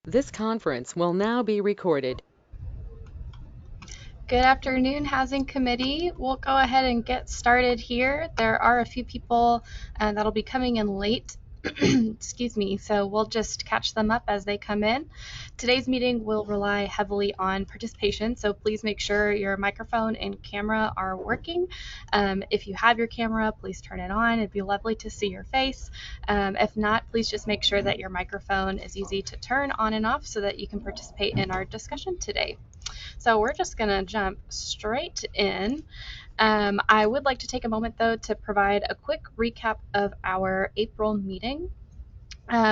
This conference will now be recorded. Good afternoon, Housing Committee. We'll go ahead and get started here. There are a few people that'll be coming in late. Excuse me, so we'll just catch them up as they come in. Today's meeting will rely heavily on participation, so please make sure your microphone and camera are working. If you have your camera, please turn it on. It'd be lovely to see your face. If not, please just make sure that your microphone is easy to turn on and off so that you can participate in our discussion today. So we're just going to jump straight in. I would like to take a moment, though, to provide a quick recap of our April meeting.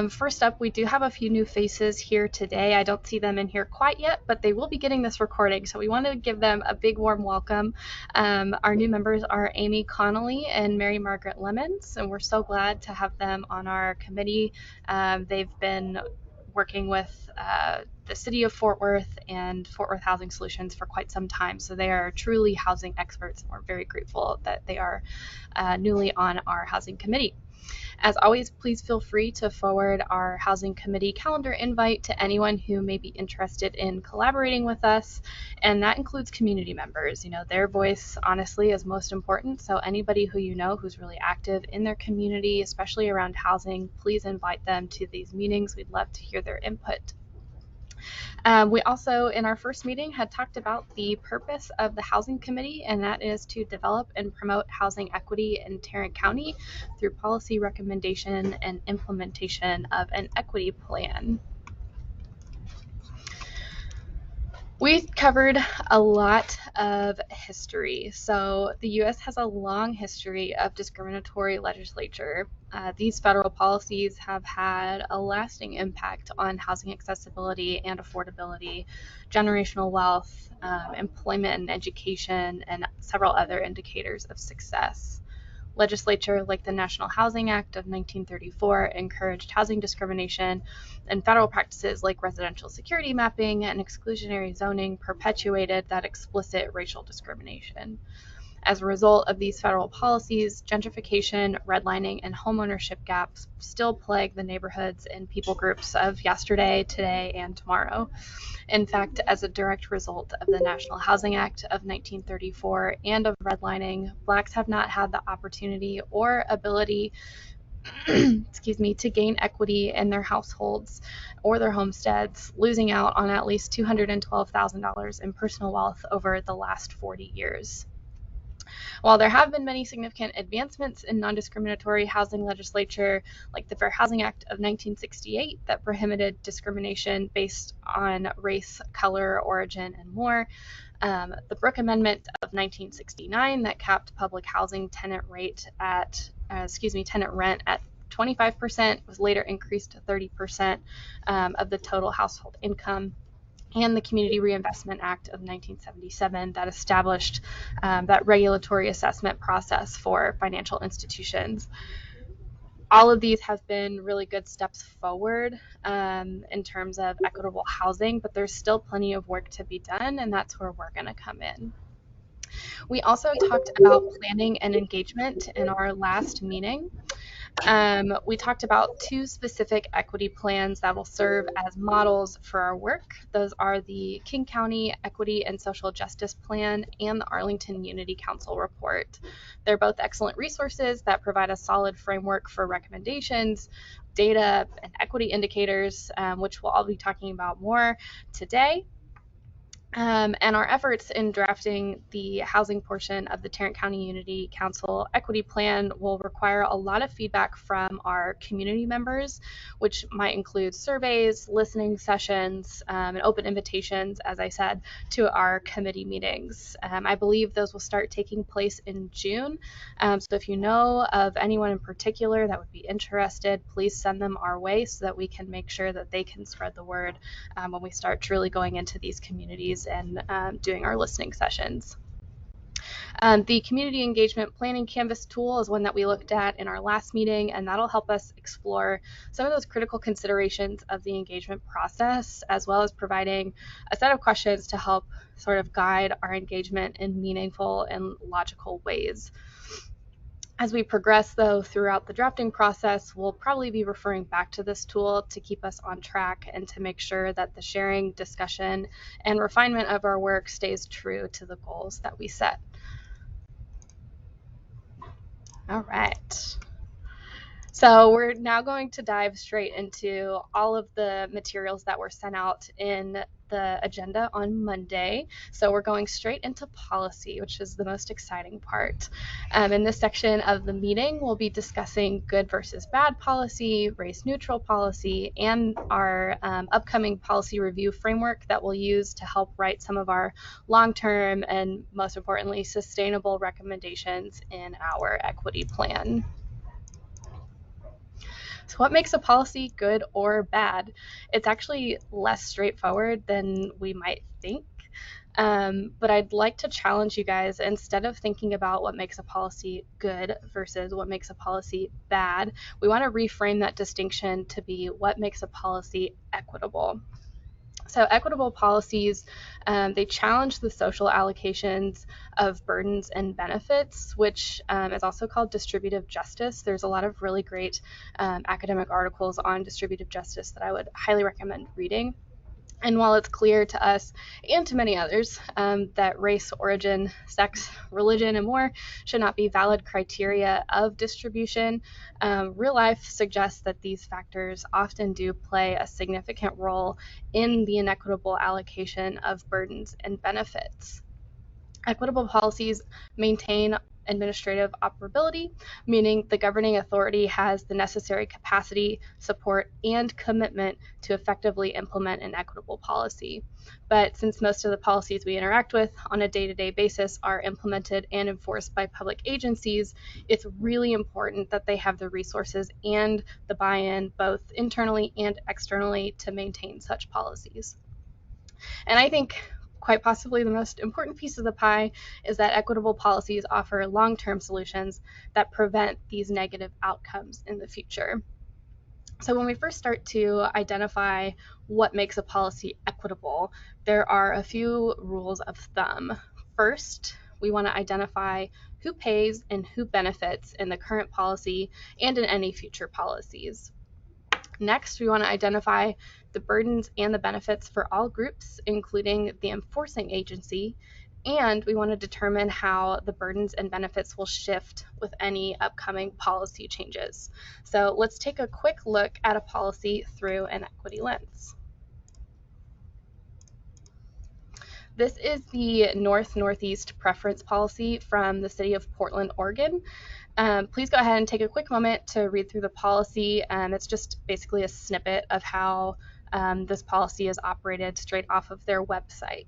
First up, we do have a few new faces here today. I don't see them in here quite yet, but they will be getting this recording, so we want to give them a big warm welcome. Our new members are Amy Connolly and Mary Margaret Lemons, and we're so glad to have them on our committee. They've been working with the City of Fort Worth and Fort Worth Housing Solutions for quite some time, so they are truly housing experts, and we're very grateful that they are newly on our housing committee. As always, please feel free to forward our Housing Committee calendar invite to anyone who may be interested in collaborating with us, and that includes community members. You know, their voice honestly is most important, so anybody who you know who's really active in their community, especially around housing, please invite them to these meetings. We'd love to hear their input. We also, in our first meeting, had talked about the purpose of the Housing Committee, and that is to develop and promote housing equity in Tarrant County through policy recommendation and implementation of an equity plan. We covered a lot of history. So the U.S. has a long history of discriminatory legislature. These federal policies have had a lasting impact on housing accessibility and affordability, generational wealth, employment and education, and several other indicators of success. Legislature like the National Housing Act of 1934 encouraged housing discrimination, and federal practices like residential security mapping and exclusionary zoning perpetuated that explicit racial discrimination. As a result of these federal policies, gentrification, redlining, and homeownership gaps still plague the neighborhoods and people groups of yesterday, today, and tomorrow. In fact, as a direct result of the National Housing Act of 1934 and of redlining, Blacks have not had the opportunity or ability to gain equity in their households or their homesteads, losing out on at least $212,000 in personal wealth over the last 40 years. While there have been many significant advancements in non-discriminatory housing legislature, like the Fair Housing Act of 1968 that prohibited discrimination based on race, color, origin, and more, the Brooke Amendment of 1969 that capped public housing tenant rent at 25% was later increased to 30% of the total household income, and the Community Reinvestment Act of 1977 that established that regulatory assessment process for financial institutions. All of these have been really good steps forward in terms of equitable housing, but there's still plenty of work to be done, and that's where we're going to come in. We also talked about planning and engagement in our last meeting. We talked about two specific equity plans that will serve as models for our work. Those are the King County Equity and Social Justice Plan and the Arlington Unity Council Report. They're both excellent resources that provide a solid framework for recommendations, data, and equity indicators, which we'll all be talking about more today. And our efforts in drafting the housing portion of the Tarrant County Unity Council Equity Plan will require a lot of feedback from our community members, which might include surveys, listening sessions, and open invitations, as I said, to our committee meetings. I believe those will start taking place in June. So if you know of anyone in particular that would be interested, please send them our way so that we can make sure that they can spread the word when we start truly going into these communities and doing our listening sessions. The community engagement planning canvas tool is one that we looked at in our last meeting, and that'll help us explore some of those critical considerations of the engagement process, as well as providing a set of questions to help sort of guide our engagement in meaningful and logical ways. As we progress, though, throughout the drafting process, we'll probably be referring back to this tool to keep us on track and to make sure that the sharing, discussion, and refinement of our work stays true to the goals that we set. All right. So we're now going to dive straight into all of the materials that were sent out in the agenda on Monday. So we're going straight into policy, which is the most exciting part. In this section of the meeting, we'll be discussing good versus bad policy, race neutral policy, and our upcoming policy review framework that we'll use to help write some of our long-term and, most importantly, sustainable recommendations in our equity plan. So what makes a policy good or bad? It's actually less straightforward than we might think. But I'd like to challenge you guys, instead of thinking about what makes a policy good versus what makes a policy bad, we want to reframe that distinction to be what makes a policy equitable. So equitable policies, they challenge the social allocations of burdens and benefits, which is also called distributive justice. There's a lot of really great academic articles on distributive justice that I would highly recommend reading. And while it's clear to us and to many others that race, origin, sex, religion, and more should not be valid criteria of distribution, real life suggests that these factors often do play a significant role in the inequitable allocation of burdens and benefits. Equitable policies maintain administrative operability, meaning the governing authority has the necessary capacity, support, and commitment to effectively implement an equitable policy. But since most of the policies we interact with on a day-to-day basis are implemented and enforced by public agencies, it's really important that they have the resources and the buy-in, both internally and externally, to maintain such policies. And I think quite possibly the most important piece of the pie is that equitable policies offer long-term solutions that prevent these negative outcomes in the future. So when we first start to identify what makes a policy equitable, there are a few rules of thumb. First, we want to identify who pays and who benefits in the current policy and in any future policies. Next, we want to identify the burdens and the benefits for all groups, including the enforcing agency, and we want to determine how the burdens and benefits will shift with any upcoming policy changes. So let's take a quick look at a policy through an equity lens. This is the North-Northeast Preference Policy from the City of Portland, Oregon. Please go ahead and take a quick moment to read through the policy. It's just basically a snippet of how this policy is operated straight off of their website.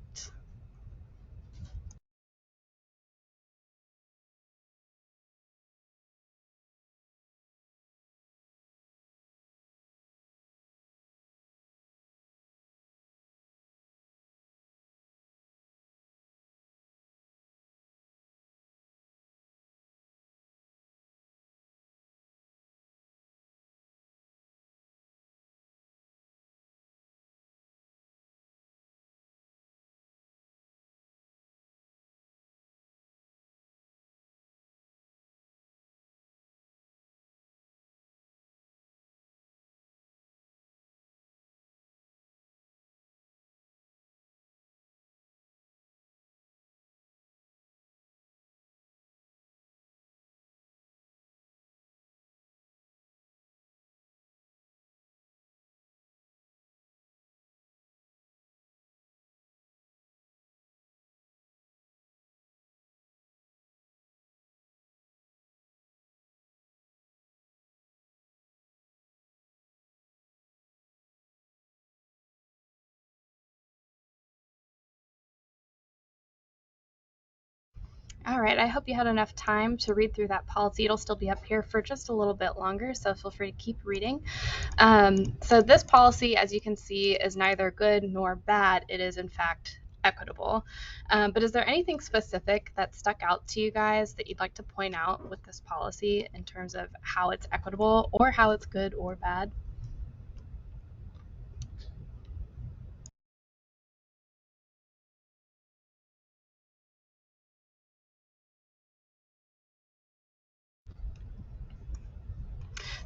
All right, I hope you had enough time to read through that policy. It'll still be up here for just a little bit longer, so feel free to keep reading. So this policy, as you can see, is neither good nor bad. It is, in fact, equitable. But is there anything specific that stuck out to you guys that you'd like to point out with this policy in terms of how it's equitable or how it's good or bad?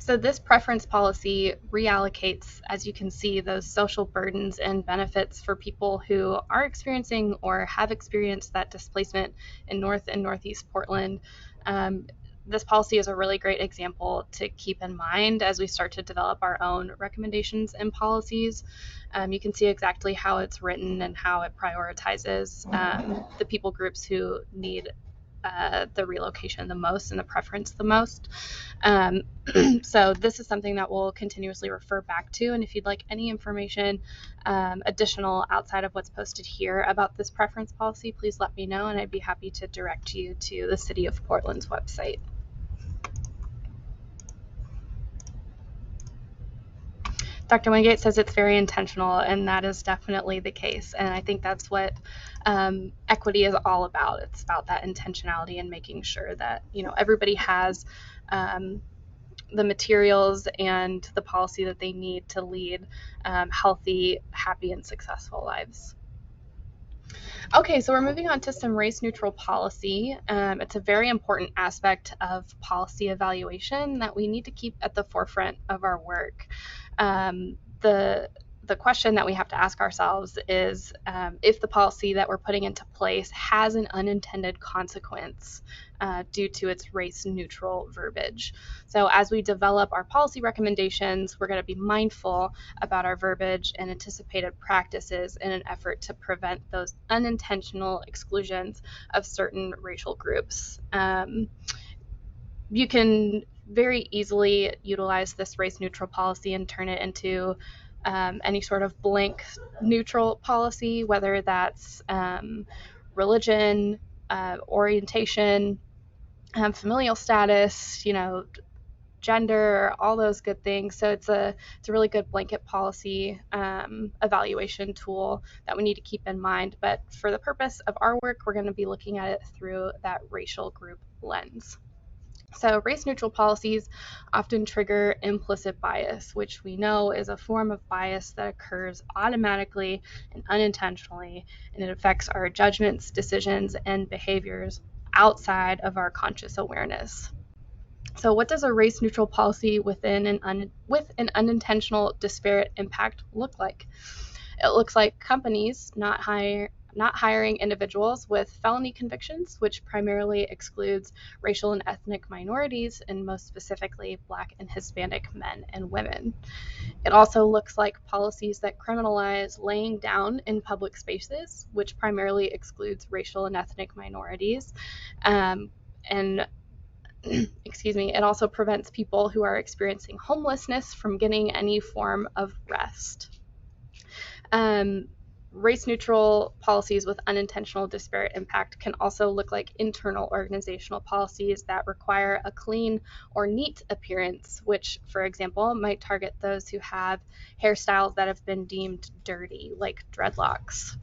So this preference policy reallocates, as you can see, those social burdens and benefits for people who are experiencing or have experienced that displacement in North and Northeast Portland. This policy is a really great example to keep in mind as we start to develop our own recommendations and policies. You can see exactly how it's written and how it prioritizes the people groups who need the relocation the most and the preference the most. So this is something that we'll continuously refer back to. And if you'd like any information additional outside of what's posted here about this preference policy, please let me know and I'd be happy to direct you to the City of Portland's website. Dr. Wingate says it's very intentional, and that is definitely the case. And I think that's what equity is all about. It's about that intentionality and making sure that everybody has the materials and the policy that they need to lead healthy, happy, and successful lives. Okay, so we're moving on to some race-neutral policy. It's a very important aspect of policy evaluation that we need to keep at the forefront of our work. The question that we have to ask ourselves is if the policy that we're putting into place has an unintended consequence due to its race-neutral verbiage. So as we develop our policy recommendations, we're going to be mindful about our verbiage and anticipated practices in an effort to prevent those unintentional exclusions of certain racial groups. You can very easily utilize this race-neutral policy and turn it into any sort of blank neutral policy, whether that's religion, orientation, familial status, gender, all those good things. So it's a really good blanket policy evaluation tool that we need to keep in mind. But for the purpose of our work, we're going to be looking at it through that racial group lens. So race-neutral policies often trigger implicit bias, which we know is a form of bias that occurs automatically and unintentionally, and it affects our judgments, decisions, and behaviors outside of our conscious awareness. So what does a race-neutral policy with an unintentional disparate impact look like? It looks like companies not hiring individuals with felony convictions, which primarily excludes racial and ethnic minorities, and most specifically Black and Hispanic men and women. It also looks like policies that criminalize laying down in public spaces, which primarily excludes racial and ethnic minorities. It also prevents people who are experiencing homelessness from getting any form of rest. Race-neutral policies with unintentional disparate impact can also look like internal organizational policies that require a clean or neat appearance, which, for example, might target those who have hairstyles that have been deemed dirty, like dreadlocks.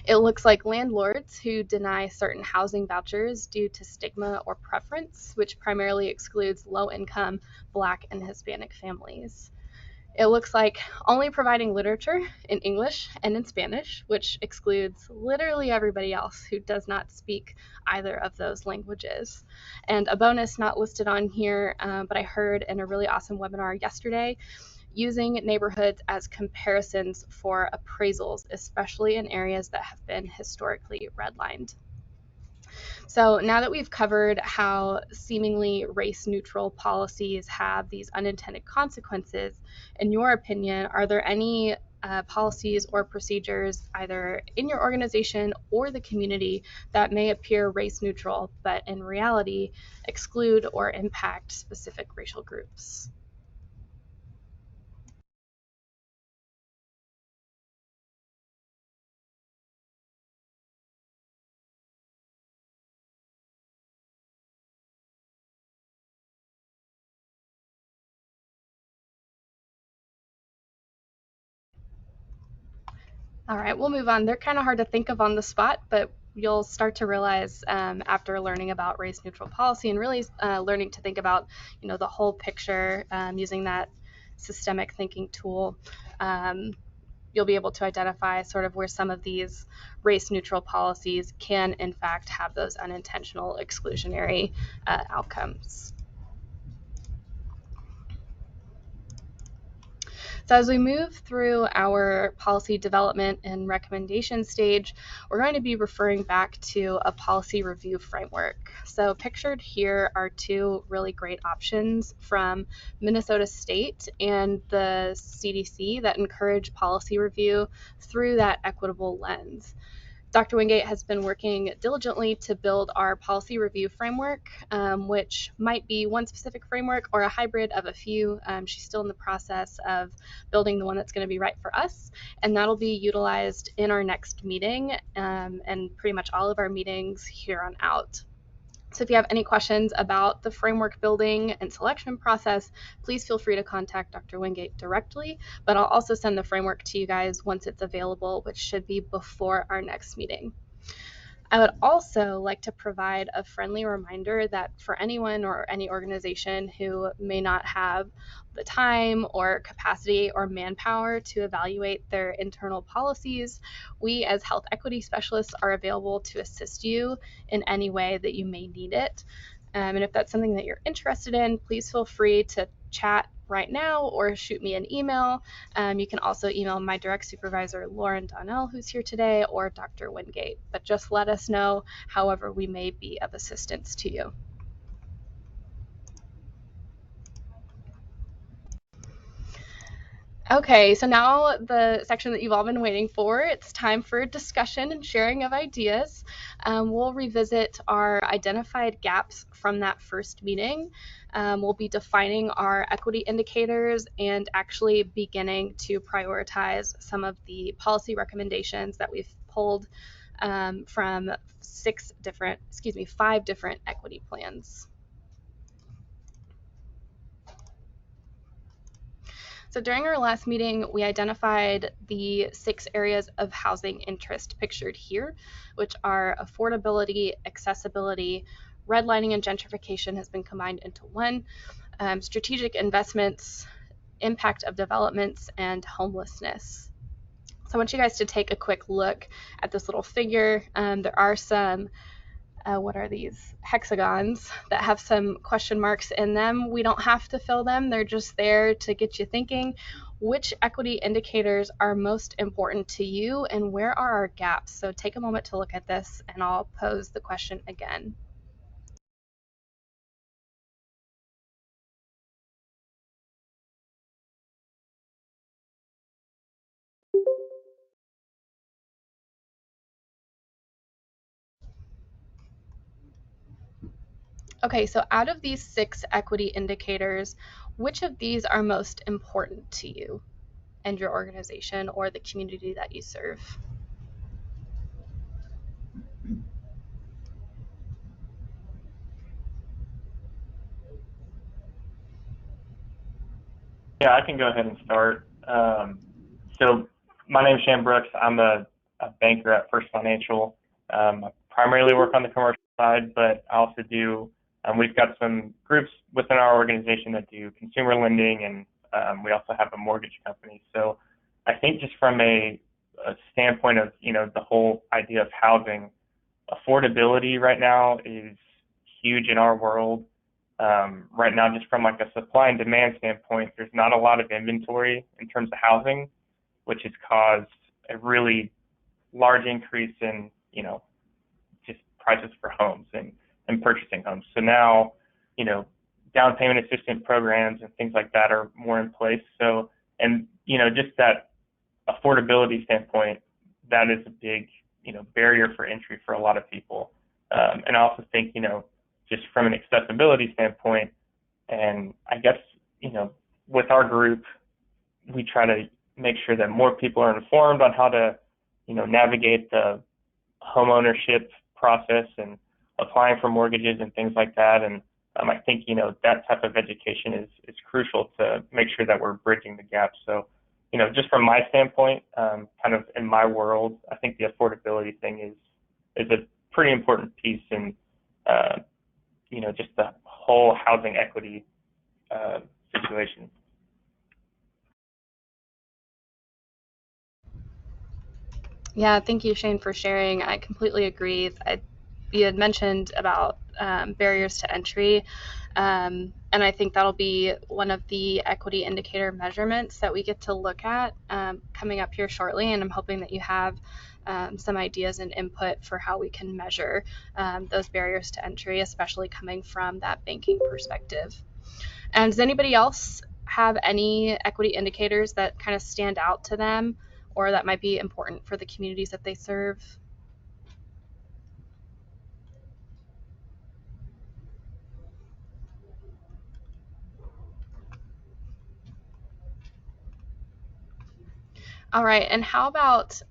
It looks like landlords who deny certain housing vouchers due to stigma or preference, which primarily excludes low-income Black and Hispanic families. It looks like only providing literature in English and in Spanish, which excludes literally everybody else who does not speak either of those languages. And a bonus not listed on here, but I heard in a really awesome webinar yesterday, using neighborhoods as comparisons for appraisals, especially in areas that have been historically redlined. So now that we've covered how seemingly race-neutral policies have these unintended consequences, in your opinion, are there any policies or procedures either in your organization or the community that may appear race-neutral, but in reality exclude or impact specific racial groups? All right, we'll move on. They're kind of hard to think of on the spot, but you'll start to realize after learning about race-neutral policy and really learning to think about, the whole picture using that systemic thinking tool. You'll be able to identify sort of where some of these race-neutral policies can, in fact, have those unintentional exclusionary outcomes. So as we move through our policy development and recommendation stage, we're going to be referring back to a policy review framework. So pictured here are two really great options from Minnesota State and the CDC that encourage policy review through that equitable lens. Dr. Wingate has been working diligently to build our policy review framework, which might be one specific framework or a hybrid of a few. She's still in the process of building the one that's going to be right for us, and that'll be utilized in our next meeting and pretty much all of our meetings here on out. So if you have any questions about the framework building and selection process, please feel free to contact Dr. Wingate directly, but I'll also send the framework to you guys once it's available, which should be before our next meeting. I would also like to provide a friendly reminder that for anyone or any organization who may not have the time or capacity or manpower to evaluate their internal policies, we as health equity specialists are available to assist you in any way that you may need it. And if that's something that you're interested in, please feel free to chat right now or shoot me an email. You can also email my direct supervisor, Lauren Donnell, who's here today, or Dr. Wingate, but just let us know however we may be of assistance to you. Okay, so now the section that you've all been waiting for, it's time for discussion and sharing of ideas. We'll revisit our identified gaps from that first meeting. We'll be defining our equity indicators and actually beginning to prioritize some of the policy recommendations that we've pulled from 5 different equity plans. So during our last meeting, we identified the 6 areas of housing interest pictured here, which are affordability, accessibility, redlining and gentrification has been combined into one, strategic investments, impact of developments, and homelessness. So I want you guys to take a quick look at this little figure. There are some what are these hexagons that have some question marks in them. We don't have to fill them. They're just there to get you thinking. Which equity indicators are most important to you and where are our gaps? So take a moment to look at this and I'll pose the question again. Okay, so out of these 6 equity indicators, which of these are most important to you and your organization or the community that you serve? Yeah, I can go ahead and start. So my name is Shane Brooks. I'm a banker at First Financial. I primarily work on the commercial side, but I also do, we've got some groups within our organization that do consumer lending, and we also have a mortgage company. So I think just from a standpoint of, the whole idea of housing, affordability right now is huge in our world. Right now, just from like a supply and demand standpoint, there's not a lot of inventory in terms of housing, which has caused a really large increase in, just prices for homes and purchasing homes. So now, down payment assistance programs and things like that are more in place. So, and, just that affordability standpoint, that is a big, barrier for entry for a lot of people. And I also think, just from an accessibility standpoint, and I guess, with our group, we try to make sure that more people are informed on how to, navigate the home ownership process and applying for mortgages and things like that. And I think, that type of education is crucial to make sure that we're bridging the gap. So, just from my standpoint, kind of in my world, I think the affordability thing is a pretty important piece in, just the whole housing equity situation. Yeah, thank you, Shane, for sharing. I completely agree. you had mentioned about barriers to entry. And I think that'll be one of the equity indicator measurements that we get to look at coming up here shortly. And I'm hoping that you have some ideas and input for how we can measure those barriers to entry, especially coming from that banking perspective. And does anybody else have any equity indicators that kind of stand out to them or that might be important for the communities that they serve? All right, and how about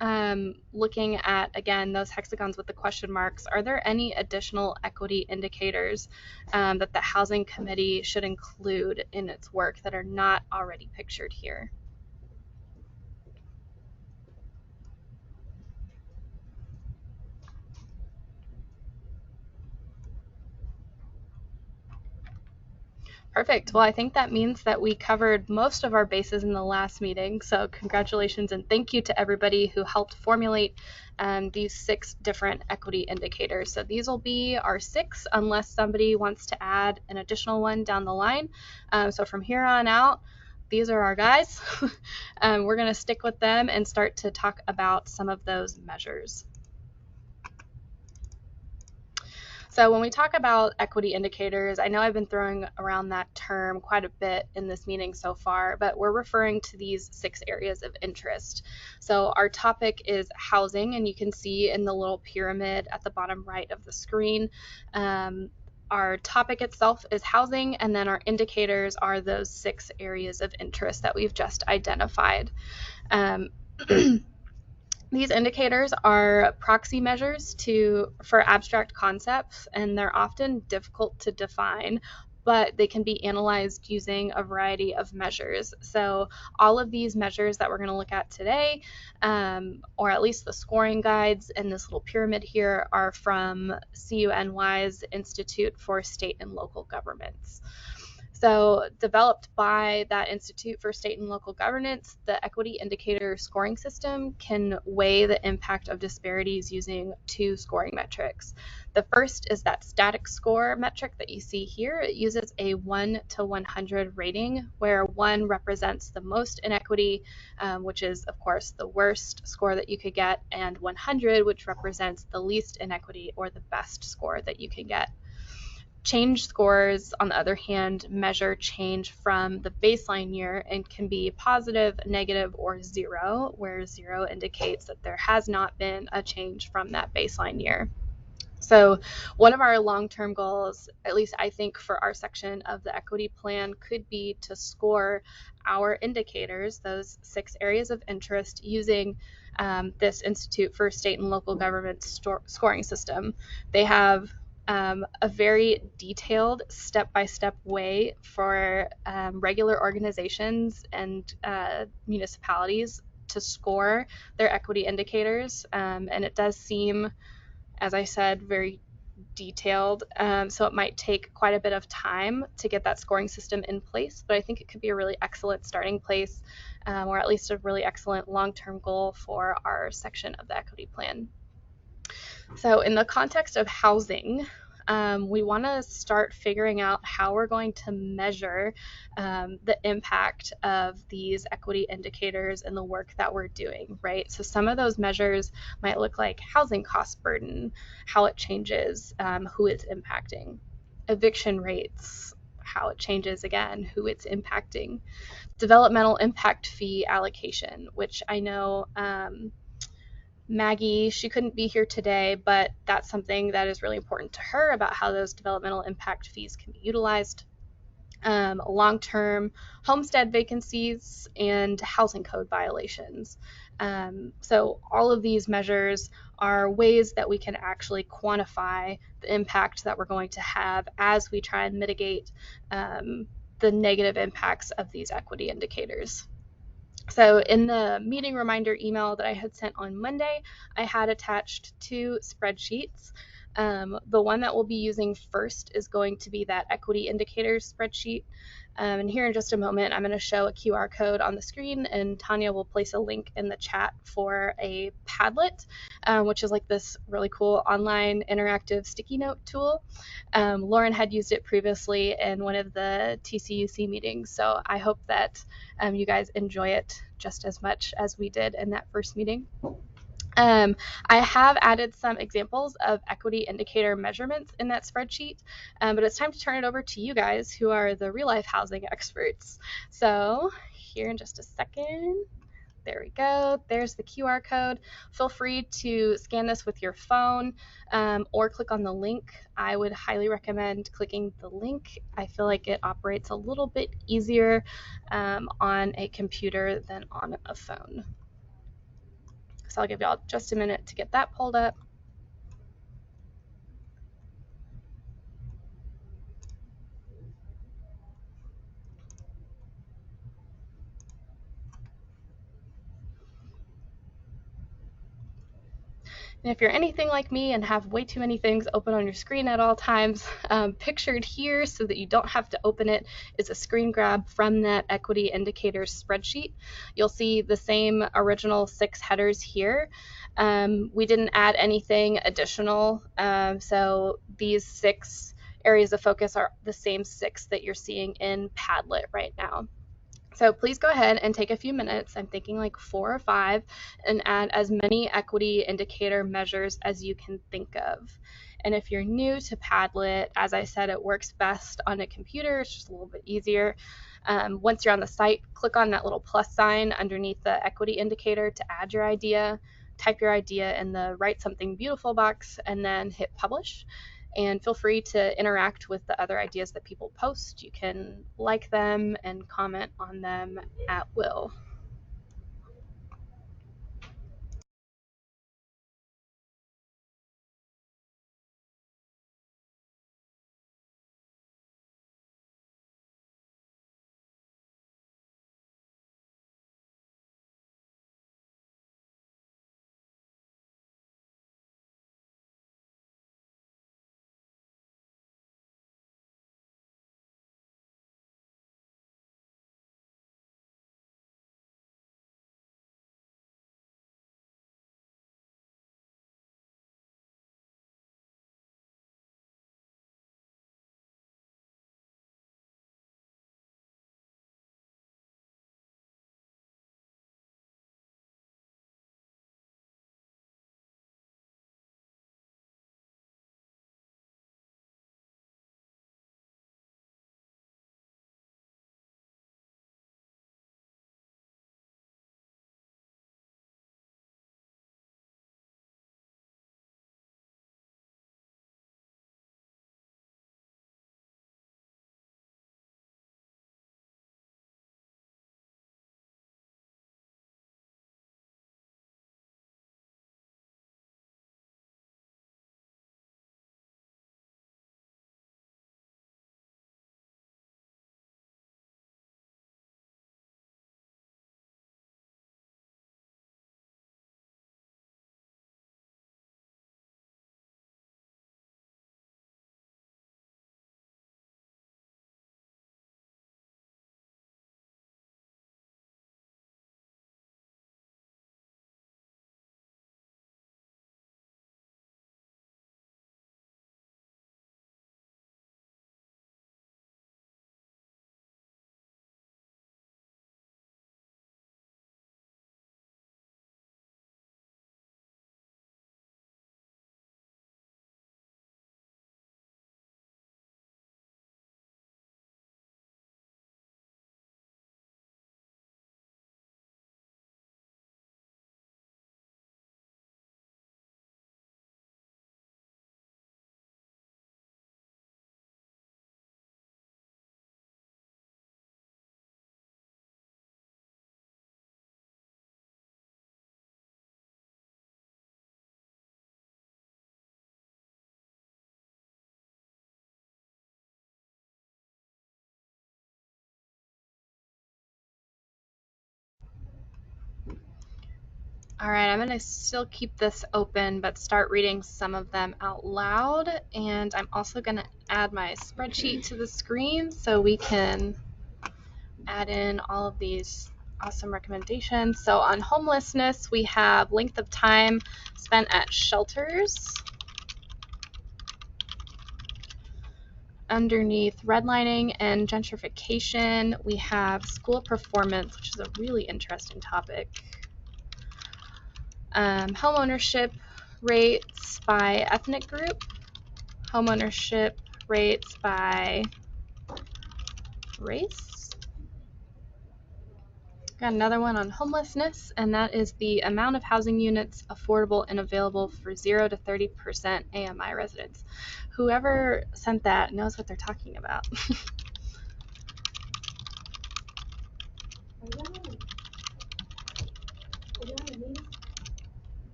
looking at, again, those hexagons with the question marks? Are there any additional equity indicators that the Housing Committee should include in its work that are not already pictured here? Perfect. Well, I think that means that we covered most of our bases in the last meeting. So congratulations and thank you to everybody who helped formulate these 6 different equity indicators. So these will be our 6 unless somebody wants to add an additional one down the line. So from here on out, these are our guys. We're going to stick with them and start to talk about some of those measures. So when we talk about equity indicators, I know I've been throwing around that term quite a bit in this meeting so far, but we're referring to these 6 areas of interest. So our topic is housing, and you can see in the little pyramid at the bottom right of the screen, our topic itself is housing, and then our indicators are those 6 areas of interest that we've just identified. These indicators are proxy measures for abstract concepts, and they're often difficult to define, but they can be analyzed using a variety of measures. So all of these measures that we're going to look at today, or at least the scoring guides and this little pyramid here, are from CUNY's Institute for State and Local Governments. So developed by that Institute for State and Local Governance, the equity indicator scoring system can weigh the impact of disparities using 2 scoring metrics. The first is that static score metric that you see here. It uses a 1 to 100 rating, where 1 represents the most inequity, which is, of course, the worst score that you could get, and 100, which represents the least inequity or the best score that you can get. Change scores, on the other hand, measure change from the baseline year and can be positive, negative, or 0, where 0 indicates that there has not been a change from that baseline year. So one of our long-term goals, at least I think for our section of the equity plan, could be to score our indicators, those 6 areas of interest, using this Institute for State and Local Government scoring system. They have a very detailed step-by-step way for regular organizations and municipalities to score their equity indicators, and it does seem, as I said, very detailed, so it might take quite a bit of time to get that scoring system in place, but I think it could be a really excellent starting place, or at least a really excellent long-term goal for our section of the equity plan. So in the context of housing, we want to start figuring out how we're going to measure the impact of these equity indicators in the work that we're doing, right? So some of those measures might look like housing cost burden, how it changes, who it's impacting, eviction rates, how it changes again, who it's impacting, developmental impact fee allocation, which I know Maggie, she couldn't be here today, but that's something that is really important to her about how those developmental impact fees can be utilized. Long-term homestead vacancies and housing code violations. So all of these measures are ways that we can actually quantify the impact that we're going to have as we try and mitigate the negative impacts of these equity indicators. So in the meeting reminder email that I had sent on Monday, I had attached 2 spreadsheets. The one that we'll be using first is going to be that equity indicators spreadsheet. And here in just a moment, I'm going to show a QR code on the screen, and Tanya will place a link in the chat for a Padlet, which is like this really cool online interactive sticky note tool. Lauren had used it previously in one of the TCUC meetings, so I hope that you guys enjoy it just as much as we did in that first meeting. I have added some examples of equity indicator measurements in that spreadsheet, but it's time to turn it over to you guys who are the real life housing experts. So here in just a second, there we go. There's the QR code. Feel free to scan this with your phone or click on the link. I would highly recommend clicking the link. I feel like it operates a little bit easier on a computer than on a phone. So I'll give y'all just a minute to get that pulled up. And if you're anything like me and have way too many things open on your screen at all times, pictured here so that you don't have to open it is a screen grab from that equity indicators spreadsheet. You'll see the same original 6 headers here. We didn't add anything additional, so these 6 areas of focus are the same 6 that you're seeing in Padlet right now. So please go ahead and take a few minutes, I'm thinking like 4 or 5, and add as many equity indicator measures as you can think of. And if you're new to Padlet, as I said, it works best on a computer. It's just a little bit easier. Once you're on the site, click on that little plus sign underneath the equity indicator to add your idea. Type your idea in the Write Something Beautiful box and then hit publish. And feel free to interact with the other ideas that people post. You can like them and comment on them at will. All right, I'm going to still keep this open, but start reading some of them out loud. And I'm also going to add my spreadsheet to the screen so we can add in all of these awesome recommendations. So on homelessness, we have length of time spent at shelters. Underneath redlining and gentrification, we have school performance, which is a really interesting topic. Homeownership rates by ethnic group, homeownership rates by race. Got another one on homelessness, and that is the amount of housing units affordable and available for 0 to 30% AMI residents. Whoever sent that knows what they're talking about.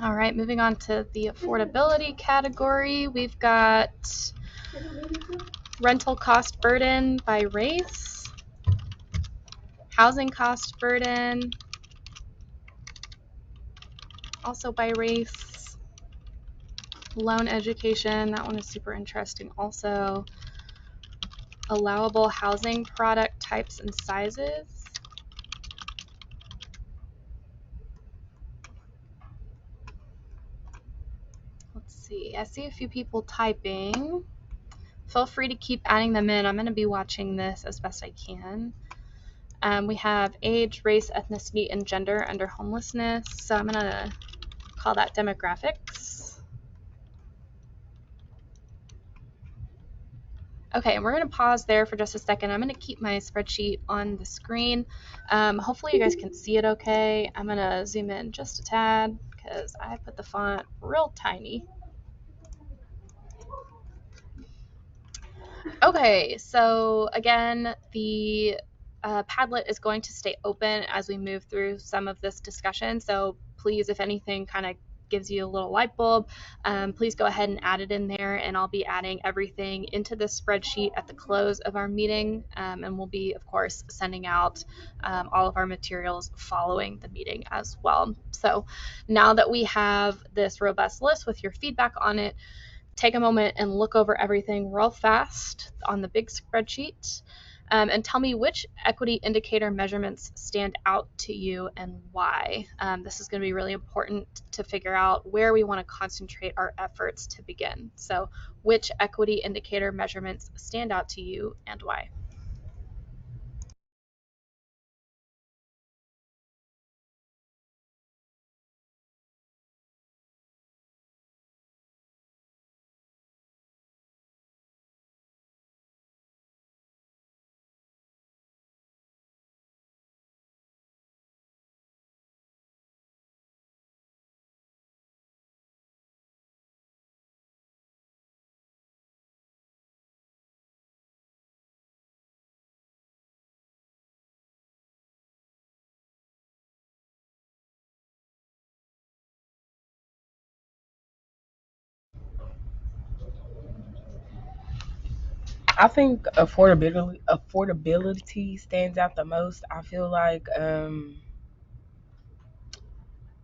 All right, moving on to the affordability category, we've got rental cost burden by race, housing cost burden, also by race, loan education, that one is super interesting also, allowable housing product types and sizes. Let's see, I see a few people typing. Feel free to keep adding them in. I'm going to be watching this as best I can. We have age, race, ethnicity, and gender under homelessness. So I'm going to call that demographics. Okay, and we're going to pause there for just a second. I'm going to keep my spreadsheet on the screen. Hopefully you guys can see it okay. I'm going to zoom in just a tad because I put the font real tiny. Okay, so again, the Padlet is going to stay open as we move through some of this discussion. So please, if anything kind of gives you a little light bulb, please go ahead and add it in there, and I'll be adding everything into this spreadsheet at the close of our meeting, and we'll be, of course, sending out all of our materials following the meeting as well. So now that we have this robust list with your feedback on it, take a moment and look over everything real fast on the big spreadsheet, and tell me which equity indicator measurements stand out to you and why. This is going to be really important to figure out where we want to concentrate our efforts to begin. So which equity indicator measurements stand out to you and why? I think affordability stands out the most. I feel like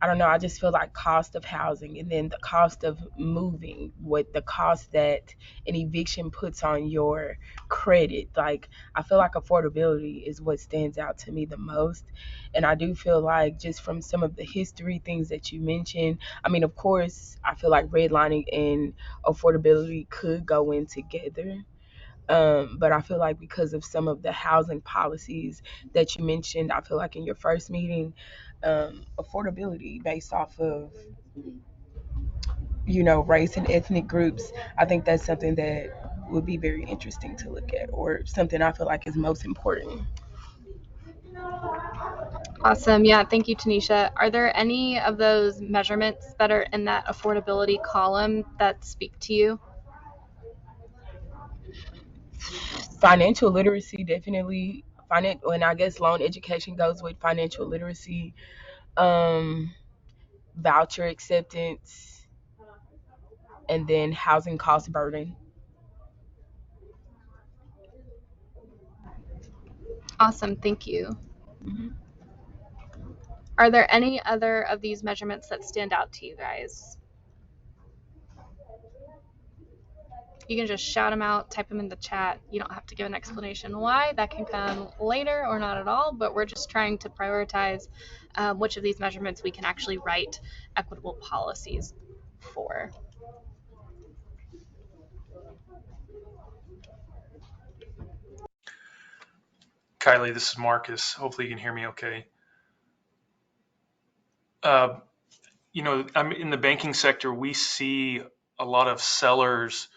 I don't know, I just feel like cost of housing and then the cost of moving, what the cost that an eviction puts on your credit. Like I feel like affordability is what stands out to me the most. And I do feel like just from some of the history things that you mentioned, I mean of course I feel like redlining and affordability could go in together. But I feel like because of some of the housing policies that you mentioned, I feel like in your first meeting, affordability based off of, race and ethnic groups, I think that's something that would be very interesting to look at, or something I feel like is most important. Awesome. Yeah, thank you, Tanisha. Are there any of those measurements that are in that affordability column that speak to you? Financial literacy, definitely. And I guess loan education goes with financial literacy. Um, Voucher acceptance, and then housing cost burden. Awesome, thank you. Mhm. Are there any other of these measurements that stand out to you guys? You can just shout them out, type them in the chat. You don't have to give an explanation why. That can come later or not at all, but we're just trying to prioritize which of these measurements we can actually write equitable policies for. Kylie, this is Marcus. Hopefully you can hear me okay. I'm in the banking sector. We see a lot of sellers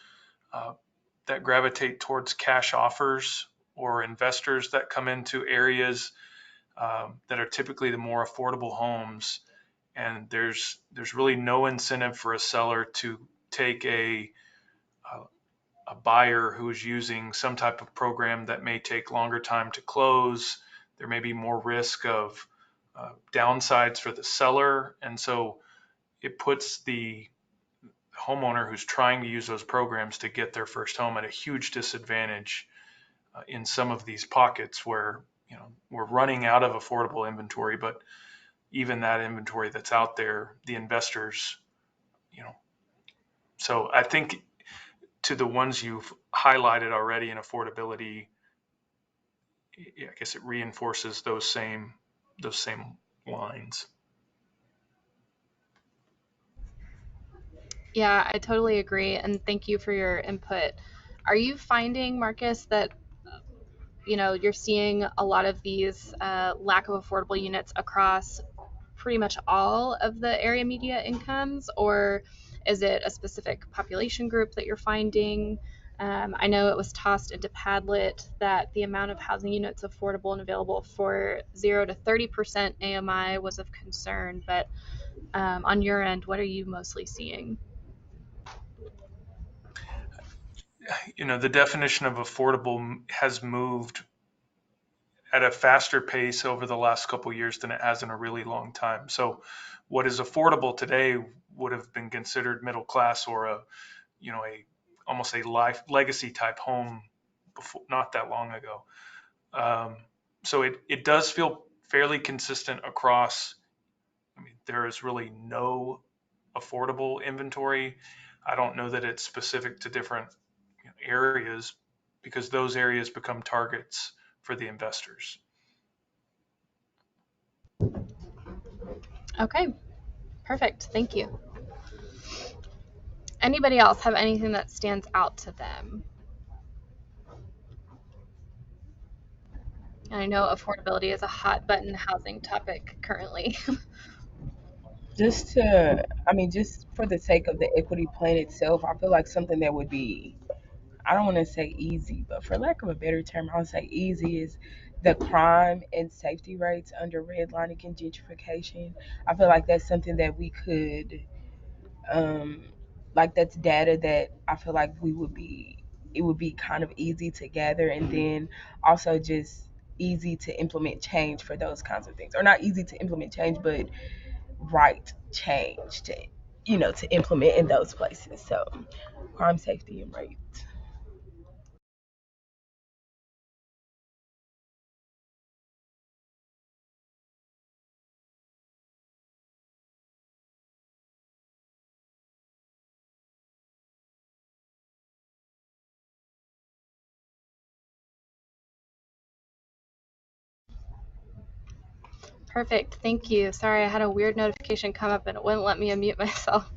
that gravitate towards cash offers, or investors that come into areas that are typically the more affordable homes. And there's really no incentive for a seller to take a buyer who's using some type of program that may take longer time to close. There may be more risk of downsides for the seller. And so it puts the homeowner who's trying to use those programs to get their first home at a huge disadvantage in some of these pockets where we're running out of affordable inventory, but even that inventory that's out there, the investors, so I think to the ones you've highlighted already in affordability, I guess it reinforces those same lines. Yeah, I totally agree, and thank you for your input. Are you finding, Marcus, that you're seeing a lot of these lack of affordable units across pretty much all of the area media incomes, or is it a specific population group that you're finding? I know it was tossed into Padlet that the amount of housing units affordable and available for 0 to 30% AMI was of concern, but on your end, what are you mostly seeing? The definition of affordable has moved at a faster pace over the last couple of years than it has in a really long time. So what is affordable today would have been considered middle class, or a almost a life legacy type home before, not that long ago. So it does feel fairly consistent across. I mean, there is really no affordable inventory. I don't know that it's specific to different areas, because those areas become targets for the investors. Okay, perfect. Thank you. Anybody else have anything that stands out to them? And I know affordability is a hot button housing topic currently. Just for the sake of the equity plan itself, I feel like something that would be, I don't want to say easy, but for lack of a better term, I would say easy is the crime and safety rates under redlining and gentrification. I feel like that's something that we could, um, like that's data that I feel like it would be kind of easy to gather, and then also just easy to implement change for those kinds of things. Or not easy to implement change, but right change to, to implement in those places. So crime, safety, and rate. Perfect. Thank you. Sorry, I had a weird notification come up and it wouldn't let me unmute myself.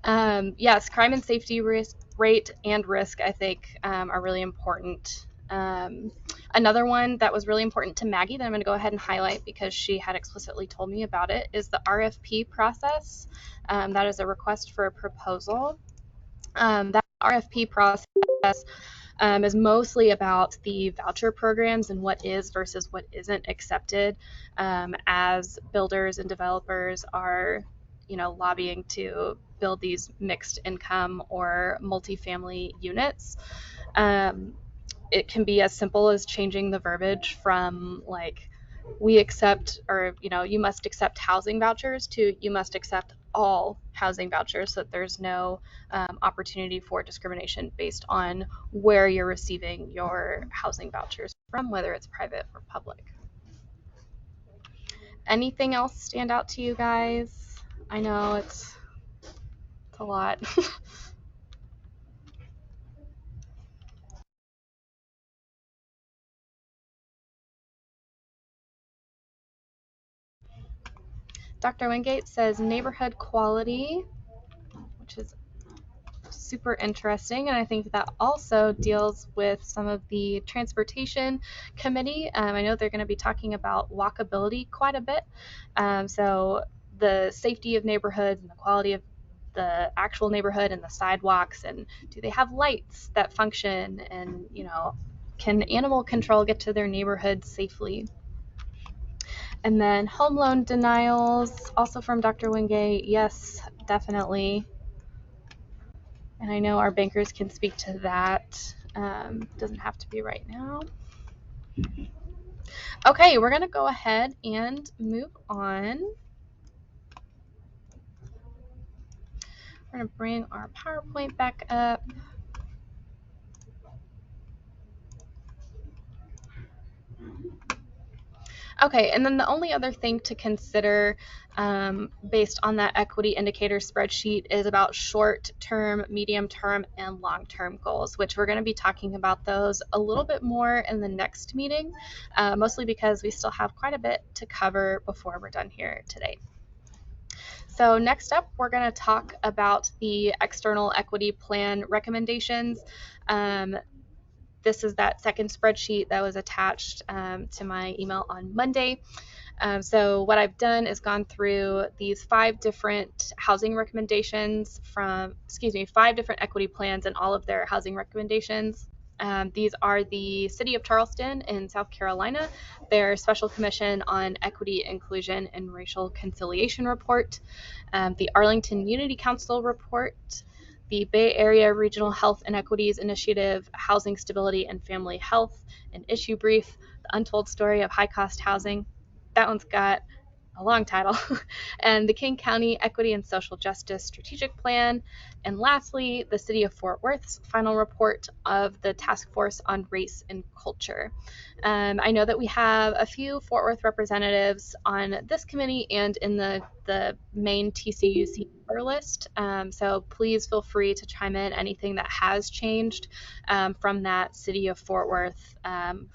Yes, crime and safety rate and risk, I think, are really important. Another one that was really important to Maggie that I'm going to go ahead and highlight because she had explicitly told me about it is the RFP process. That is a request for a proposal. That RFP process is mostly about the voucher programs and what is versus what isn't accepted as builders and developers are, lobbying to build these mixed income or multifamily units. It can be as simple as changing the verbiage from like we accept, or you must accept housing vouchers, to you must accept all housing vouchers, so that there's no opportunity for discrimination based on where you're receiving your housing vouchers from, whether it's private or public. Anything else stand out to you guys? I know it's a lot. Dr. Wingate says neighborhood quality, which is super interesting, and I think that also deals with some of the transportation committee. I know they're going to be talking about walkability quite a bit, so the safety of neighborhoods and the quality of the actual neighborhood and the sidewalks, and do they have lights that function, and can animal control get to their neighborhood safely? And then home loan denials, also from Dr. Wingate. Yes, definitely. And I know our bankers can speak to that. Doesn't have to be right now. Okay, we're going to go ahead and move on. We're going to bring our PowerPoint back up. Okay, and then the only other thing to consider based on that equity indicator spreadsheet is about short-term, medium-term, and long-term goals, which we're going to be talking about those a little bit more in the next meeting, mostly because we still have quite a bit to cover before we're done here today. So next up, we're going to talk about the external equity plan recommendations. This is that second spreadsheet that was attached to my email on Monday. So what I've done is gone through these 5 different housing recommendations from, 5 different equity plans and all of their housing recommendations. These are the City of Charleston in South Carolina, their Special Commission on Equity, Inclusion, and Racial Conciliation report, the Arlington Unity Council report, the Bay Area Regional Health and Equities Initiative, Housing Stability and Family Health, an issue brief, The Untold Story of High Cost Housing. That one's got a long title, and the King County Equity and Social Justice Strategic Plan, and lastly, the City of Fort Worth's final report of the Task Force on Race and Culture. I know that we have a few Fort Worth representatives on this committee and in the main TCUC list, so please feel free to chime in anything that has changed from that City of Fort Worth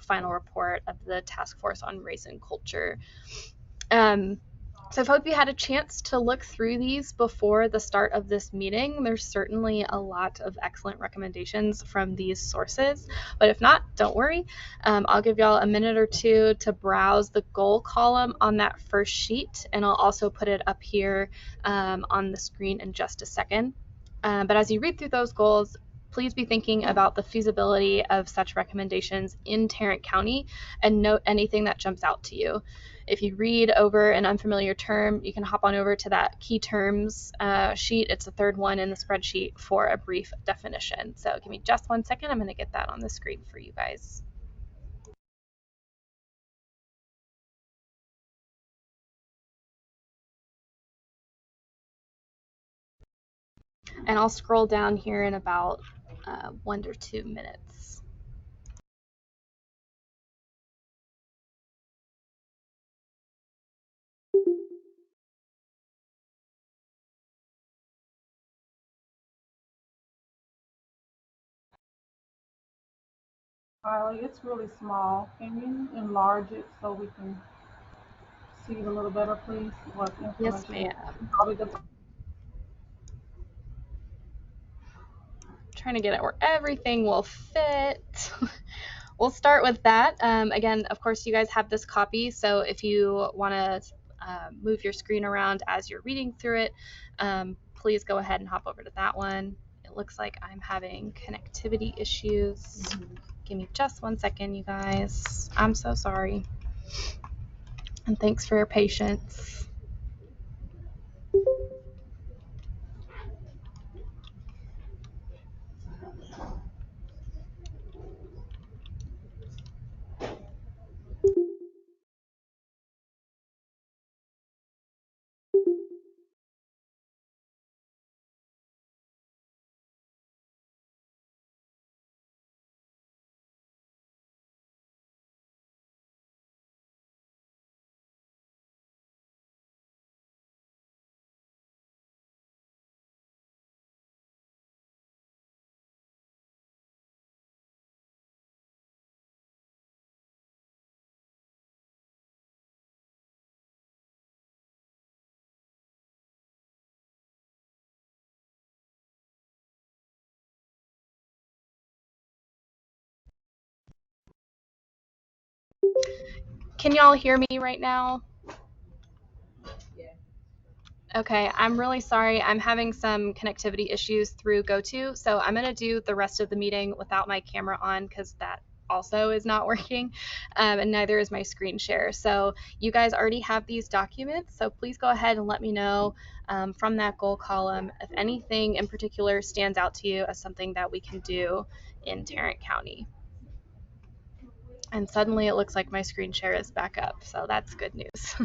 final report of the Task Force on Race and Culture. So I hope you had a chance to look through these before the start of this meeting. There's certainly a lot of excellent recommendations from these sources, but if not, don't worry. I'll give y'all a minute or two to browse the goal column on that first sheet, and I'll also put it up here on the screen in just a second. But as you read through those goals, please be thinking about the feasibility of such recommendations in Tarrant County and note anything that jumps out to you. If you read over an unfamiliar term, you can hop on over to that key terms sheet. It's the third one in the spreadsheet for a brief definition. So give me just 1 second. I'm going to get that on the screen for you guys. And I'll scroll down here in about 1 to 2 minutes. Carly, it's really small. Can you enlarge it so we can see it a little better, please? What Yes, information? ma'am. Probably the Trying to get it where everything will fit. We'll start with that. Again, of course, you guys have this copy, so if you want to move your screen around as you're reading through it, please go ahead and hop over to that one. It looks like I'm having connectivity issues. Give me just 1 second, you guys. I'm so sorry. And thanks for your patience. Can y'all hear me right now? Okay, I'm really sorry. I'm having some connectivity issues through GoTo, so I'm going to do the rest of the meeting without my camera on because that also is not working, and neither is my screen share. So you guys already have these documents, so please go ahead and let me know from that goal column if anything in particular stands out to you as something that we can do in Tarrant County. And suddenly it looks like my screen share is back up, so that's good news.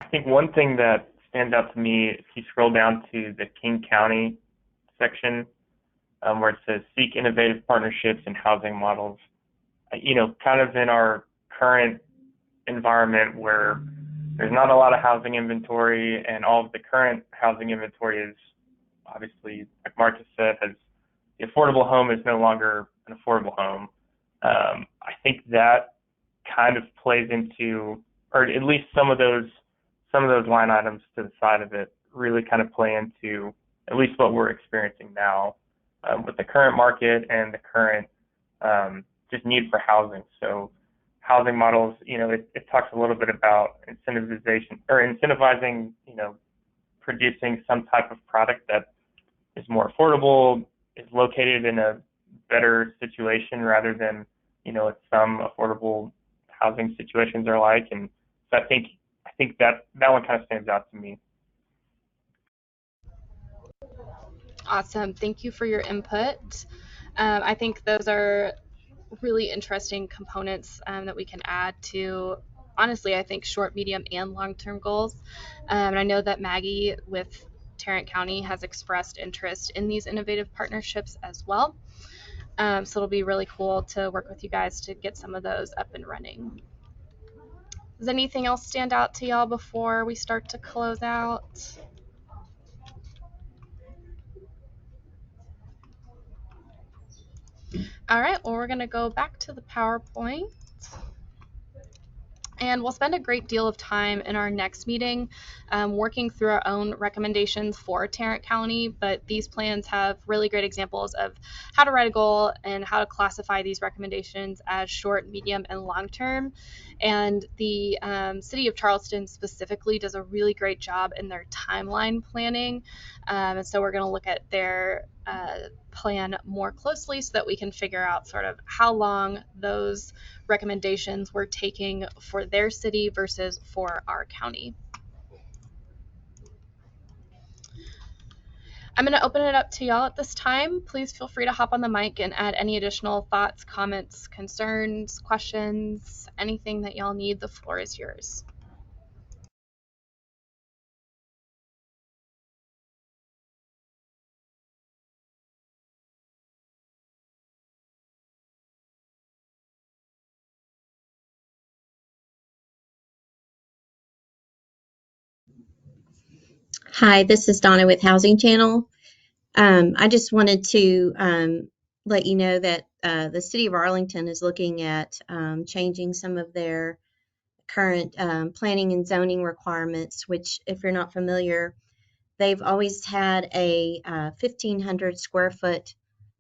I think one thing that stands out to me, if you scroll down to the King County section, where it says seek innovative partnerships and housing models, kind of in our current environment where there's not a lot of housing inventory and all of the current housing inventory is obviously, like Martha said, the affordable home is no longer an affordable home. I think that kind of plays into, or at least some of those line items to the side of it really kind of play into at least what we're experiencing now with the current market and the current just need for housing. So housing models, it talks a little bit about incentivizing, producing some type of product that is more affordable, is located in a better situation rather than, what some affordable housing situations are like. And so I think that one kind of stands out to me. Awesome. Thank you for your input. I think those are really interesting components that we can add to, honestly, I think short, medium, and long-term goals. And I know that Maggie with Tarrant County has expressed interest in these innovative partnerships as well. So it'll be really cool to work with you guys to get some of those up and running. Does anything else stand out to y'all before we start to close out? All right, well, we're going to go back to the PowerPoint. And we'll spend a great deal of time in our next meeting working through our own recommendations for Tarrant County, but these plans have really great examples of how to write a goal and how to classify these recommendations as short, medium, and long-term. And the City of Charleston specifically does a really great job in their timeline planning. And so we're going to look at their plan more closely so that we can figure out sort of how long those recommendations we're taking for their city versus for our county. I'm going to open it up to y'all at this time. Please feel free to hop on the mic and add any additional thoughts, comments, concerns, questions, anything that y'all need. The floor is yours. Hi, this is Donna with Housing Channel. I just wanted to let you know that the City of Arlington is looking at changing some of their current planning and zoning requirements, which, if you're not familiar, they've always had a 1,500 square foot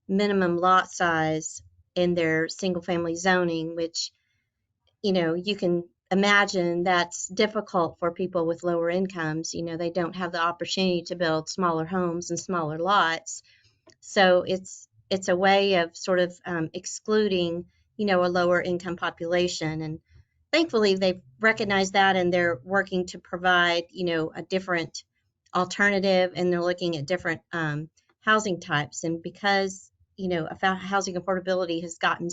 minimum lot size in their single family zoning, which, you can imagine that's difficult for people with lower incomes. They don't have the opportunity to build smaller homes and smaller lots. So it's a way of sort of excluding, a lower income population. And thankfully they've recognized that and they're working to provide, a different alternative, and they're looking at different housing types. And because, housing affordability has gotten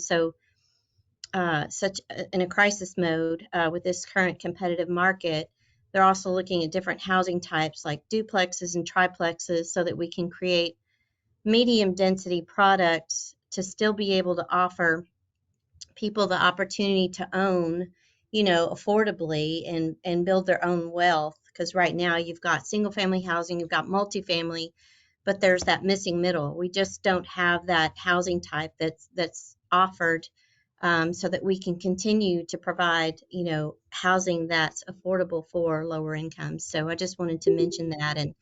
in a crisis mode with this current competitive market, they're also looking at different housing types like duplexes and triplexes so that we can create medium density products to still be able to offer people the opportunity to own, affordably and build their own wealth. Because right now you've got single family housing, you've got multifamily, but there's that missing middle. We just don't have that housing type that's offered, so that we can continue to provide, housing that's affordable for lower incomes. So I just wanted to mention that, and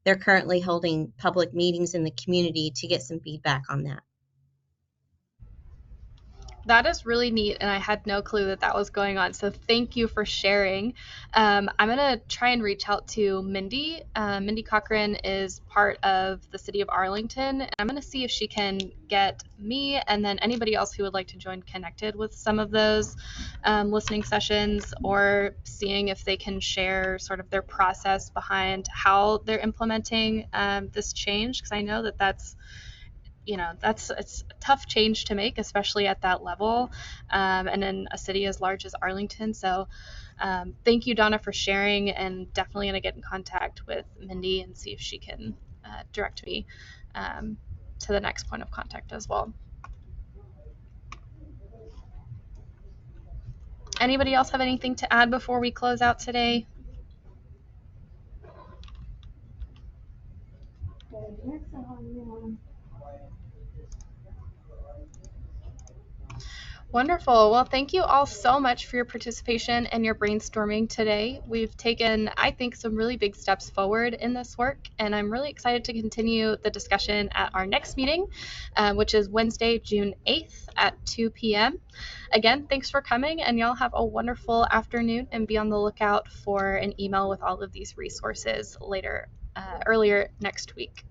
they're currently holding public meetings in the community to get some feedback on that. That is really neat, and I had no clue that that was going on. So thank you for sharing. I'm gonna try and reach out to Mindy. Mindy Cochran is part of the city of Arlington. I'm gonna see if she can get me and then anybody else who would like to join connected with some of those listening sessions, or seeing if they can share sort of their process behind how they're implementing this change, because I know that that's it's a tough change to make, especially at that level, and in a city as large as Arlington. So thank you, Donna, for sharing, and definitely going to get in contact with Mindy and see if she can direct me to the next point of contact as well. Anybody else have anything to add before we close out today? Wonderful. Well, thank you all so much for your participation and your brainstorming today. We've taken, I think, some really big steps forward in this work, and I'm really excited to continue the discussion at our next meeting, which is Wednesday, June 8th at 2 p.m. Again, thanks for coming, and y'all have a wonderful afternoon, and be on the lookout for an email with all of these resources earlier next week.